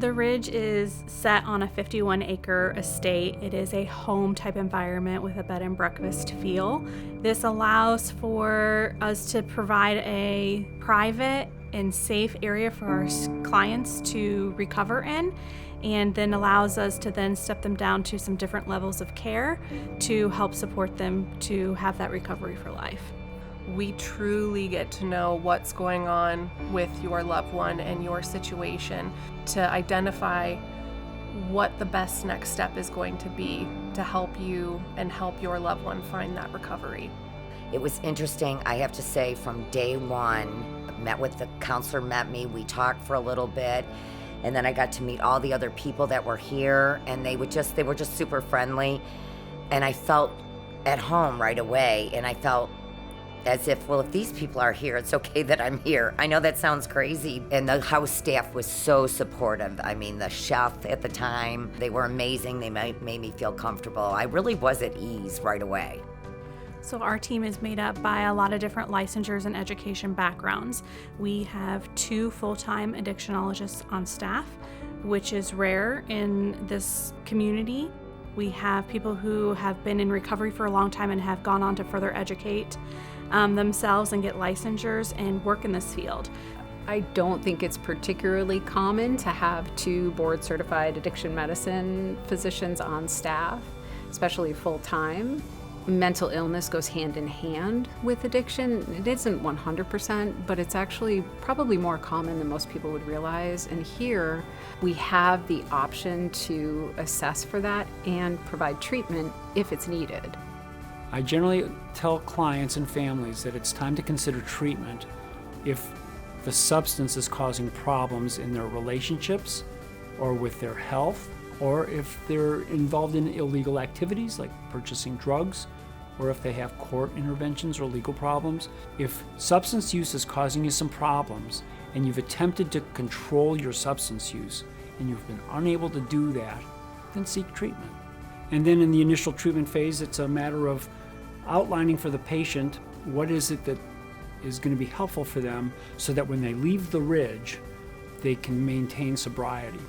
The Ridge is set on a 51-acre estate. It is a home-type environment with a bed and breakfast feel. This allows for us to provide a private and safe area for our clients to recover in, and then allows us to then step them down to some different levels of care to help support them to have that recovery for life. We truly get to know what's going on with your loved one and your situation to identify what the best next step is going to be to help you and help your loved one find that recovery. It was interesting, I have to say, from day one. Met with the counselor, met me, we talked for a little bit, and then I got to meet all the other people that were here, and they were just super friendly, and I felt at home right away, and I felt as if, well, if these people are here, it's okay that I'm here. I know that sounds crazy. And the house staff was so supportive. I mean, the chef at the time, they were amazing. They made me feel comfortable. I really was at ease right away. So our team is made up by a lot of different licensures and education backgrounds. We have 2 full-time addictionologists on staff, which is rare in this community. We have people who have been in recovery for a long time and have gone on to further educate themselves and get licensures and work in this field. I don't think it's particularly common to have 2 board-certified addiction medicine physicians on staff, especially full-time. Mental illness goes hand in hand with addiction. It isn't 100%, but it's actually probably more common than most people would realize. And here we have the option to assess for that and provide treatment if it's needed. I generally tell clients and families that it's time to consider treatment if the substance is causing problems in their relationships or with their health, or if they're involved in illegal activities like purchasing drugs, or if they have court interventions or legal problems. If substance use is causing you some problems and you've attempted to control your substance use and you've been unable to do that, then seek treatment. And then in the initial treatment phase, it's a matter of outlining for the patient what is it that is going to be helpful for them so that when they leave the Ridge, they can maintain sobriety.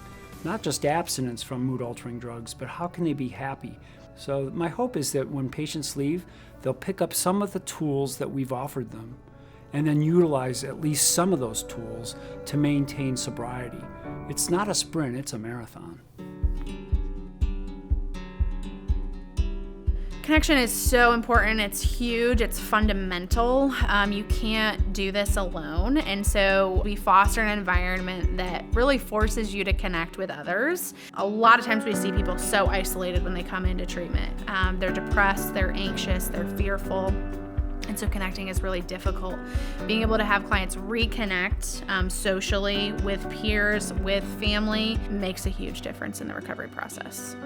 Not just abstinence from mood-altering drugs, but how can they be happy? So my hope is that when patients leave, they'll pick up some of the tools that we've offered them and then utilize at least some of those tools to maintain sobriety. It's not a sprint, it's a marathon. Connection is so important. It's huge. It's fundamental. You can't do this alone. And so we foster an environment that really forces you to connect with others. A lot of times we see people so isolated when they come into treatment. They're depressed, they're anxious, they're fearful. And so connecting is really difficult. Being able to have clients reconnect socially with peers, with family, makes a huge difference in the recovery process.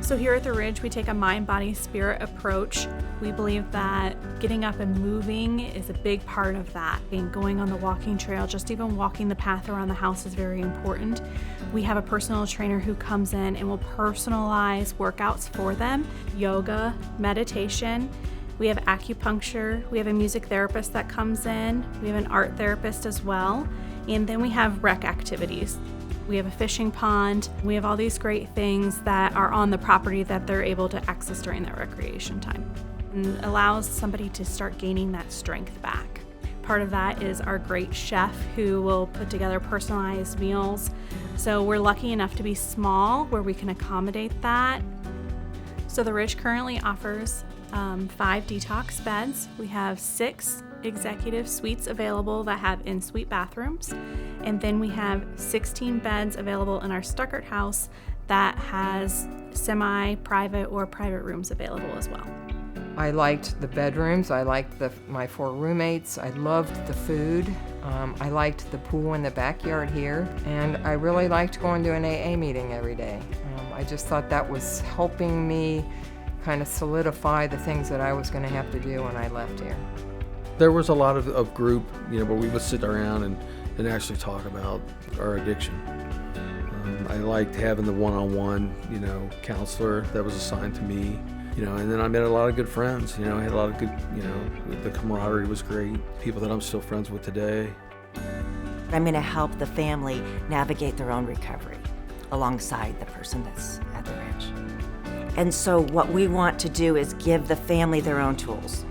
So here at The Ridge, we take a mind, body, spirit approach. We believe that getting up and moving is a big part of that. And going on the walking trail, just even walking the path around the house is very important. We have a personal trainer who comes in and will personalize workouts for them, yoga, meditation. We have acupuncture, we have a music therapist that comes in, we have an art therapist as well, and then we have rec activities. We have a fishing pond, we have all these great things that are on the property that they're able to access during their recreation time. And allows somebody to start gaining that strength back. Part of that is our great chef who will put together personalized meals. So we're lucky enough to be small where we can accommodate that. So The Ridge currently offers 5 detox beds. We have 6 executive suites available that have in-suite bathrooms. And then we have 16 beds available in our Stuckert house that has semi-private or private rooms available as well. I liked the bedrooms. I liked my 4 roommates. I loved the food. I liked the pool in the backyard here. And I really liked going to an AA meeting every day. I just thought that was helping me kind of solidify the things that I was going to have to do when I left here. There was a lot of group, where we would sit around and actually talk about our addiction. I liked having the one-on-one, counselor that was assigned to me, and then I met a lot of good friends, I had a lot of good, the camaraderie was great, people that I'm still friends with today. I'm going to help the family navigate their own recovery. alongside the person that's at the ranch. And so what we want to do is give the family their own tools.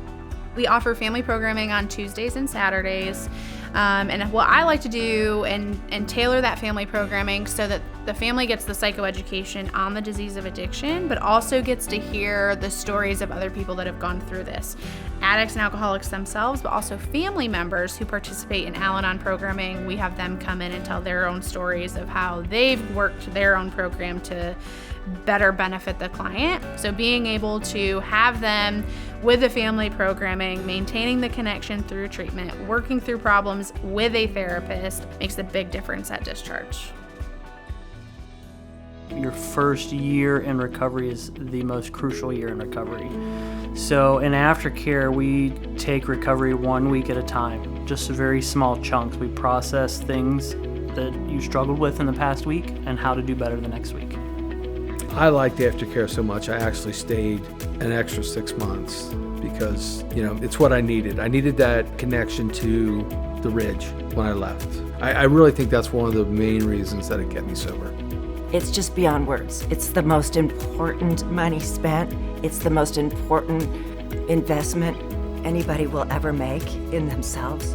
We offer family programming on Tuesdays and Saturdays. And what I like to do and tailor that family programming so that the family gets the psychoeducation on the disease of addiction, but also gets to hear the stories of other people that have gone through this. Addicts and alcoholics themselves, but also family members who participate in Al-Anon programming. We have them come in and tell their own stories of how they've worked their own program to better benefit the client. So being able to have them with the family programming, maintaining the connection through treatment, working through problems with a therapist makes a big difference at discharge. Your first year in recovery is the most crucial year in recovery. So in aftercare, we take recovery 1 week at a time, just very small chunks. We process things that you struggled with in the past week and how to do better the next week. I liked aftercare so much, I actually stayed an extra 6 months because, it's what I needed. I needed that connection to the Ridge when I left. I really think that's one of the main reasons that it kept me sober. It's just beyond words. It's the most important money spent. It's the most important investment anybody will ever make in themselves.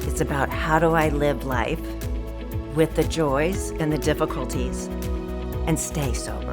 It's about how do I live life with the joys and the difficulties and stay sober.